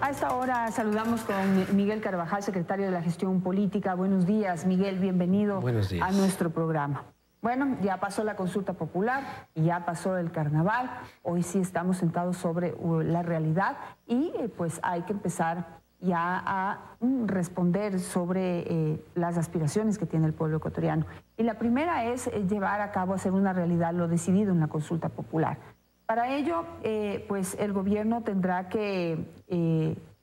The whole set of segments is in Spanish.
A esta hora saludamos con Miguel Carvajal, secretario de la Gestión Política. Buenos días, Miguel, bienvenido a nuestro programa. Bueno, ya pasó la consulta popular, ya pasó el carnaval, hoy sí estamos sentados sobre la realidad y pues hay que empezar ya a responder sobre las aspiraciones que tiene el pueblo ecuatoriano. Y la primera es llevar a cabo, hacer una realidad lo decidido en la consulta popular. Para ello, pues el gobierno tendrá que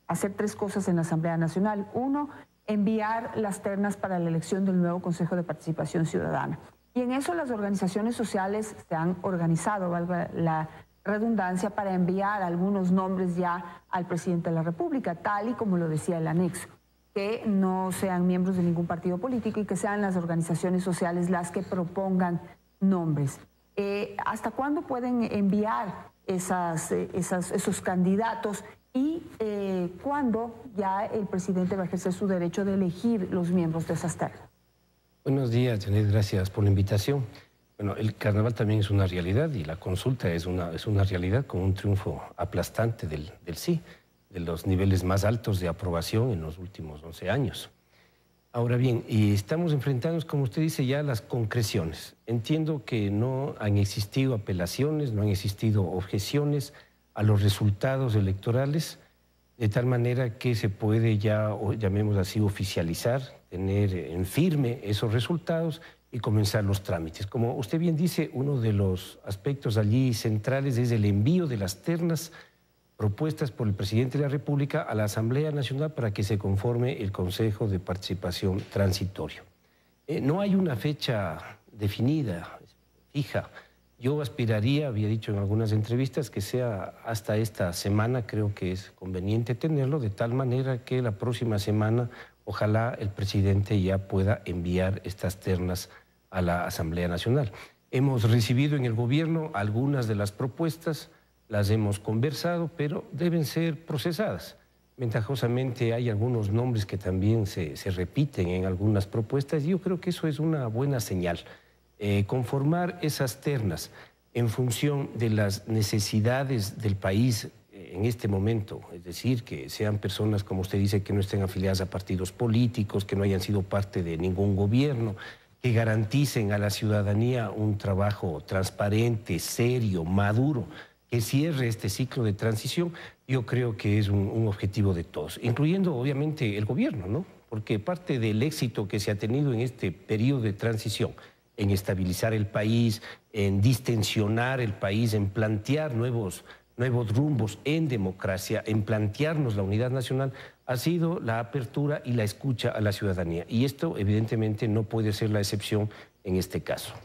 hacer tres cosas en la Asamblea Nacional. Uno, enviar las ternas para la elección del nuevo Consejo de Participación Ciudadana. Y en eso las organizaciones sociales se han organizado, valga la redundancia, para enviar algunos nombres ya al presidente de la República, tal y como lo decía el anexo, que no sean miembros de ningún partido político y que sean las organizaciones sociales las que propongan nombres. ¿Hasta cuándo pueden enviar esos candidatos y cuándo ya el presidente va a ejercer su derecho de elegir los miembros de esas ternas? Buenos días, Janet, gracias por la invitación. Bueno, el carnaval también es una realidad y la consulta es una realidad con un triunfo aplastante del sí, de los niveles más altos de aprobación en los últimos 11 años. Ahora bien, estamos enfrentándonos, como usted dice, ya a las concreciones. Entiendo que no han existido apelaciones, no han existido objeciones a los resultados electorales, de tal manera que se puede ya, llamémoslo así, oficializar, tener en firme esos resultados y comenzar los trámites. Como usted bien dice, uno de los aspectos allí centrales es el envío de las ternas propuestas por el presidente de la República a la Asamblea Nacional para que se conforme el Consejo de Participación Transitorio. No hay una fecha definida, fija. Yo aspiraría, había dicho en algunas entrevistas, que sea hasta esta semana, creo que es conveniente tenerlo, de tal manera que la próxima semana ojalá el presidente ya pueda enviar estas ternas a la Asamblea Nacional. Hemos recibido en el gobierno algunas de las propuestas, las hemos conversado, pero deben ser procesadas. Ventajosamente hay algunos nombres que también se repiten en algunas propuestas y yo creo que eso es una buena señal. Conformar esas ternas en función de las necesidades del país en este momento, es decir, que sean personas, como usted dice, que no estén afiliadas a partidos políticos, que no hayan sido parte de ningún gobierno, que garanticen a la ciudadanía un trabajo transparente, serio, maduro, que cierre este ciclo de transición, yo creo que es un objetivo de todos, incluyendo obviamente el gobierno, ¿no? Porque parte del éxito que se ha tenido en este periodo de transición, en estabilizar el país, en distensionar el país, en plantear nuevos rumbos en democracia, en plantearnos la unidad nacional, ha sido la apertura y la escucha a la ciudadanía. Y esto evidentemente no puede ser la excepción en este caso.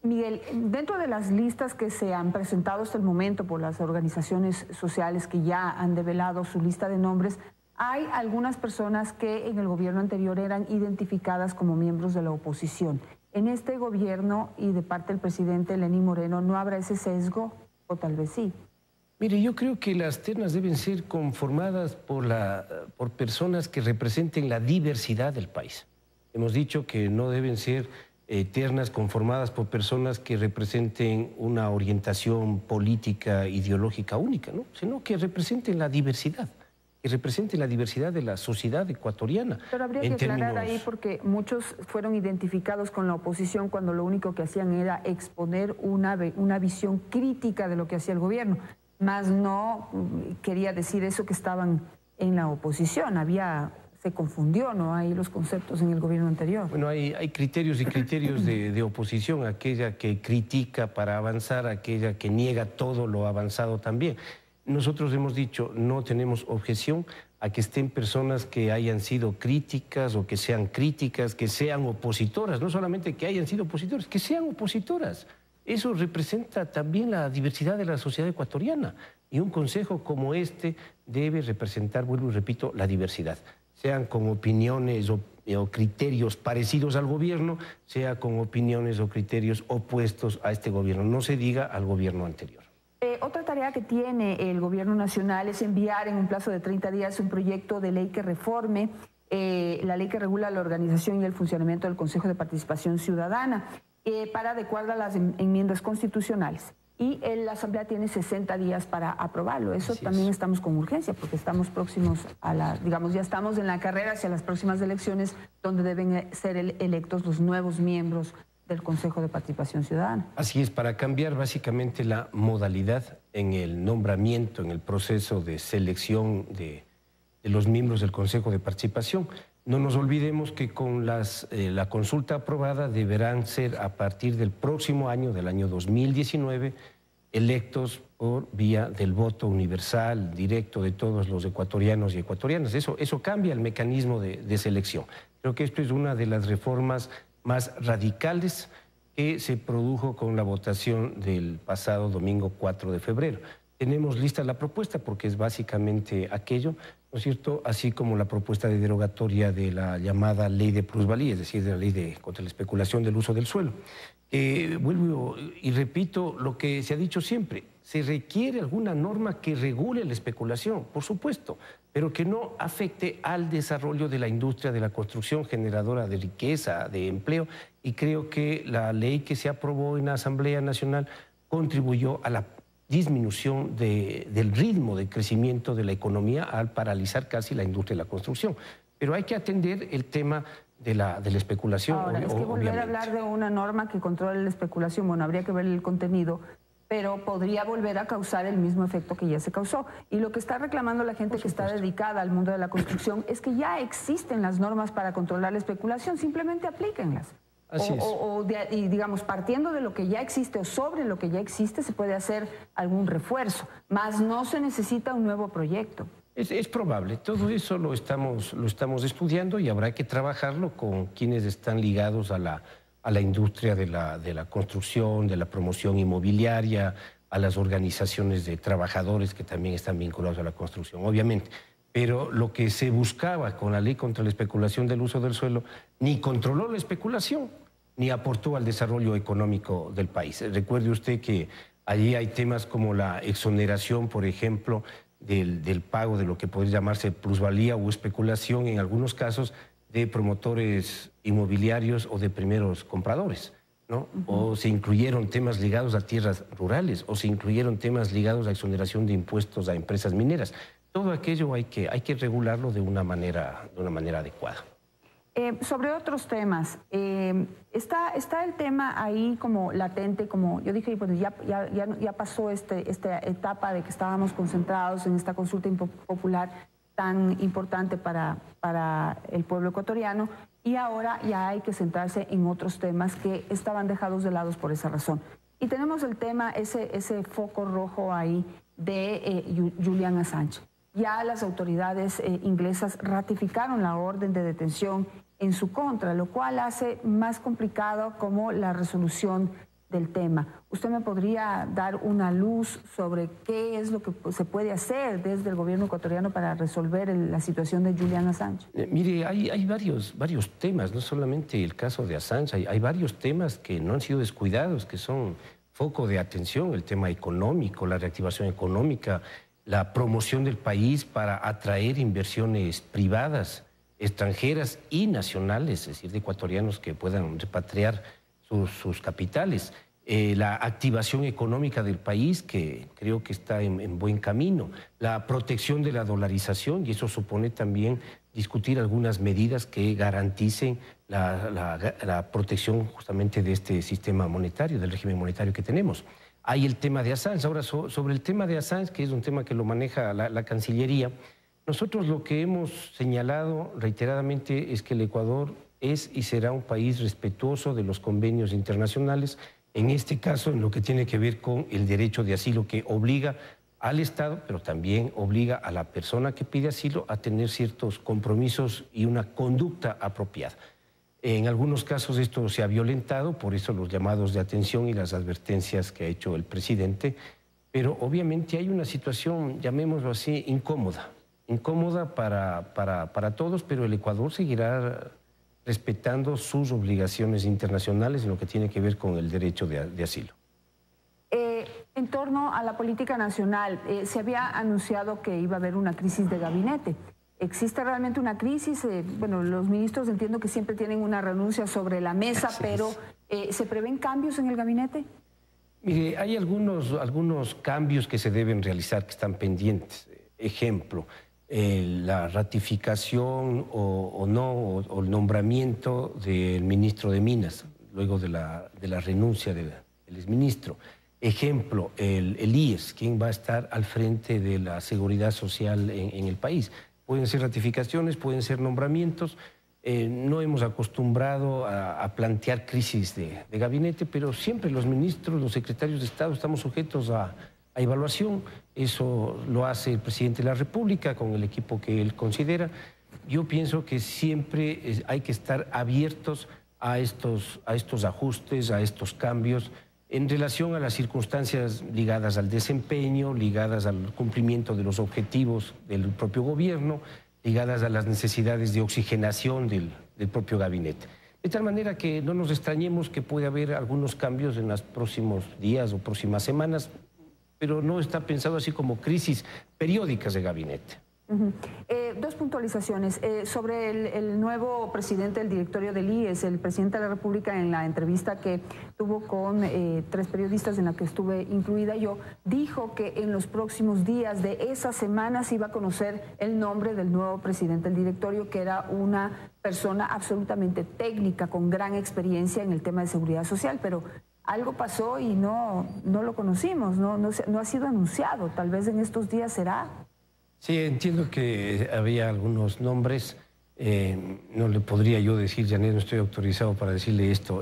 Miguel, dentro de las listas que se han presentado hasta el momento por las organizaciones sociales que ya han develado su lista de nombres, hay algunas personas que en el gobierno anterior eran identificadas como miembros de la oposición. En este gobierno y de parte del presidente Lenín Moreno, ¿no habrá ese sesgo o tal vez sí? Mire, yo creo que las ternas deben ser conformadas por personas que representen la diversidad del país. Hemos dicho que no deben ser ternas conformadas por personas que representen una orientación política, ideológica única, ¿no? Sino que representen la diversidad. Que represente la diversidad de la sociedad ecuatoriana. Pero habría que aclarar ahí porque muchos fueron identificados con la oposición cuando lo único que hacían era exponer una visión crítica de lo que hacía el gobierno, más no quería decir eso que estaban en la oposición, se confundió, ¿no? Ahí los conceptos en el gobierno anterior. Bueno, hay criterios y criterios de oposición, aquella que critica para avanzar, aquella que niega todo lo avanzado también. Nosotros hemos dicho, no tenemos objeción a que estén personas que hayan sido críticas o que sean críticas, que sean opositoras, no solamente que hayan sido opositores, que sean opositoras. Eso representa también la diversidad de la sociedad ecuatoriana y un consejo como este debe representar, vuelvo y repito, la diversidad, sean con opiniones o criterios parecidos al gobierno, sea con opiniones o criterios opuestos a este gobierno, no se diga al gobierno anterior. Otra tarea que tiene el gobierno nacional es enviar en un plazo de 30 días un proyecto de ley que reforme la ley que regula la organización y el funcionamiento del Consejo de Participación Ciudadana para adecuarla a las enmiendas constitucionales. y la Asamblea tiene 60 días para aprobarlo. Eso también estamos con urgencia, porque estamos próximos a digamos, ya estamos en la carrera hacia las próximas elecciones, donde deben ser electos los nuevos miembros del Consejo de Participación Ciudadana. Así es, para cambiar básicamente la modalidad en el nombramiento, en el proceso de selección de los miembros del Consejo de Participación. No nos olvidemos que con la consulta aprobada deberán ser a partir del próximo año, del año 2019, electos por vía del voto universal, directo de todos los ecuatorianos y ecuatorianas. Eso cambia el mecanismo de selección. Creo que esto es una de las reformas más radicales que se produjo con la votación del pasado domingo 4 de febrero. Tenemos lista la propuesta porque es básicamente aquello, ¿no es cierto?, así como la propuesta de derogatoria de la llamada ley de plusvalía, es decir, de la ley contra la especulación del uso del suelo. Vuelvo y repito lo que se ha dicho siempre, se requiere alguna norma que regule la especulación, por supuesto, pero que no afecte al desarrollo de la industria de la construcción generadora de riqueza, de empleo, y creo que la ley que se aprobó en la Asamblea Nacional contribuyó a la disminución del ritmo de crecimiento de la economía al paralizar casi la industria de la construcción. Pero hay que atender el tema de la especulación. Ahora, es que volver a hablar de una norma que controle la especulación, bueno, habría que ver el contenido, pero podría volver a causar el mismo efecto que ya se causó. Y lo que está reclamando la gente que está dedicada al mundo de la construcción es que ya existen las normas para controlar la especulación, simplemente aplíquenlas. Y digamos, partiendo de lo que ya existe o sobre lo que ya existe, se puede hacer algún refuerzo, más no se necesita un nuevo proyecto. Es probable, todo eso lo estamos estudiando y habrá que trabajarlo con quienes están ligados a la industria de la construcción, de la promoción inmobiliaria, a las organizaciones de trabajadores que también están vinculados a la construcción, obviamente. Pero lo que se buscaba con la ley contra la especulación del uso del suelo ni controló la especulación, ni aportó al desarrollo económico del país. Recuerde usted que allí hay temas como la exoneración, por ejemplo, del pago de lo que podría llamarse plusvalía o especulación, en algunos casos, de promotores inmobiliarios o de primeros compradores, ¿no? O se incluyeron temas ligados a tierras rurales, o se incluyeron temas ligados a exoneración de impuestos a empresas mineras. Todo aquello hay que regularlo de una manera adecuada. Sobre otros temas, está el tema ahí como latente, como yo dije, pues ya pasó esta etapa de que estábamos concentrados en esta consulta popular tan importante para el pueblo ecuatoriano, y ahora ya hay que centrarse en otros temas que estaban dejados de lado por esa razón. Y tenemos el tema, ese foco rojo ahí de Julian Assange. Ya las autoridades inglesas ratificaron la orden de detención en su contra, lo cual hace más complicado como la resolución del tema. ¿Usted me podría dar una luz sobre qué es lo que se puede hacer desde el gobierno ecuatoriano para resolver la situación de Julian Assange? Mire, hay varios temas, no solamente el caso de Assange, hay varios temas que no han sido descuidados, que son foco de atención, el tema económico, la reactivación económica, la promoción del país para atraer inversiones privadas, extranjeras y nacionales, es decir, de ecuatorianos que puedan repatriar sus capitales, la activación económica del país, que creo que está en buen camino, la protección de la dolarización, y eso supone también discutir algunas medidas que garanticen la protección justamente de este sistema monetario, del régimen monetario que tenemos. Hay el tema de Assange. Ahora, sobre el tema de Assange, que es un tema que lo maneja la Cancillería, nosotros lo que hemos señalado reiteradamente es que el Ecuador es y será un país respetuoso de los convenios internacionales, en este caso en lo que tiene que ver con el derecho de asilo, que obliga al Estado, pero también obliga a la persona que pide asilo a tener ciertos compromisos y una conducta apropiada. En algunos casos esto se ha violentado, por eso los llamados de atención y las advertencias que ha hecho el presidente, pero obviamente hay una situación, llamémoslo así, incómoda para todos, pero el Ecuador seguirá respetando sus obligaciones internacionales en lo que tiene que ver con el derecho de asilo. En torno a la política nacional, se había anunciado que iba a haber una crisis de gabinete. ¿Existe realmente una crisis? Bueno, los ministros entiendo que siempre tienen una renuncia sobre la mesa, pero ¿se prevén cambios en el gabinete? Mire, hay algunos cambios que se deben realizar que están pendientes. Ejemplo, la ratificación o el nombramiento del ministro de Minas, luego de la renuncia del exministro. Ejemplo, el IES, ¿quién va a estar al frente de la seguridad social en el país? Pueden ser ratificaciones, pueden ser nombramientos. No hemos acostumbrado a plantear crisis de gabinete, pero siempre los ministros, los secretarios de Estado estamos sujetos a evaluación. Eso lo hace el presidente de la República con el equipo que él considera. Yo pienso que siempre hay que estar abiertos a estos ajustes, a estos cambios, en relación a las circunstancias ligadas al desempeño, ligadas al cumplimiento de los objetivos del propio gobierno, ligadas a las necesidades de oxigenación del propio gabinete. De tal manera que no nos extrañemos que puede haber algunos cambios en los próximos días o próximas semanas, pero no está pensado así como crisis periódicas de gabinete. Dos puntualizaciones. Sobre el nuevo presidente del directorio del IES, el presidente de la República, en la entrevista que tuvo con 3 periodistas en la que estuve incluida yo, dijo que en los próximos días de esa semana se iba a conocer el nombre del nuevo presidente del directorio, que era una persona absolutamente técnica, con gran experiencia en el tema de seguridad social, pero algo pasó y no lo conocimos, no ha sido anunciado. Tal vez en estos días será. Sí, entiendo que había algunos nombres. No le podría yo decir, Janet, no estoy autorizado para decirle esto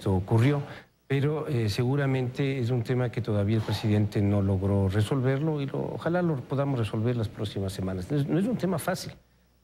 ocurrió, pero seguramente es un tema que todavía el presidente no logró resolverlo y ojalá lo podamos resolver las próximas semanas. No es un tema fácil.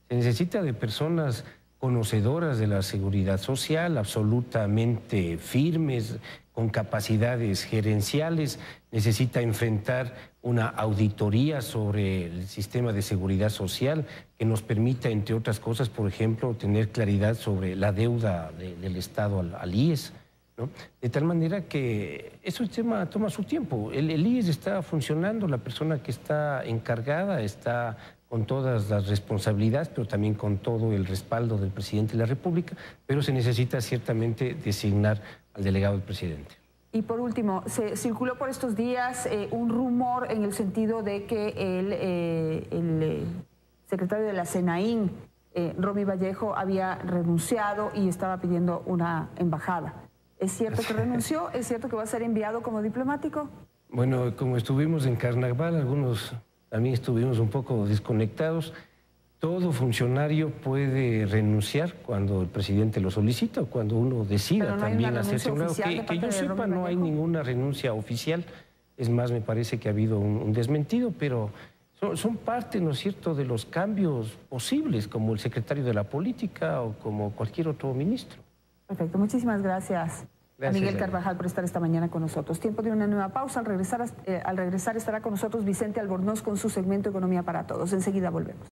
Se necesita de personas conocedoras de la seguridad social, absolutamente firmes, con capacidades gerenciales. Necesita enfrentar una auditoría sobre el sistema de seguridad social que nos permita, entre otras cosas, por ejemplo, tener claridad sobre la deuda del Estado al IES, ¿no? De tal manera que eso toma su tiempo. El IES está funcionando, la persona que está encargada está con todas las responsabilidades, pero también con todo el respaldo del presidente de la República, pero se necesita ciertamente designar al delegado del presidente. Y por último, se circuló por estos días un rumor en el sentido de que el secretario de la SENAIN, Romy Vallejo, había renunciado y estaba pidiendo una embajada. ¿Es cierto que renunció? ¿Es cierto que va a ser enviado como diplomático? Bueno, como estuvimos en carnaval, algunos también estuvimos un poco desconectados. Todo funcionario puede renunciar cuando el presidente lo solicita o cuando uno decida también hacerse un lado. Que yo sepa, no hay ninguna renuncia oficial. Es más, me parece que ha habido un desmentido, pero son parte, ¿no es cierto?, de los cambios posibles, como el secretario de la Política o como cualquier otro ministro. Perfecto, muchísimas gracias. A Miguel Carvajal por estar esta mañana con nosotros. Tiempo de una nueva pausa. Al regresar estará con nosotros Vicente Albornoz con su segmento Economía para Todos. Enseguida volvemos.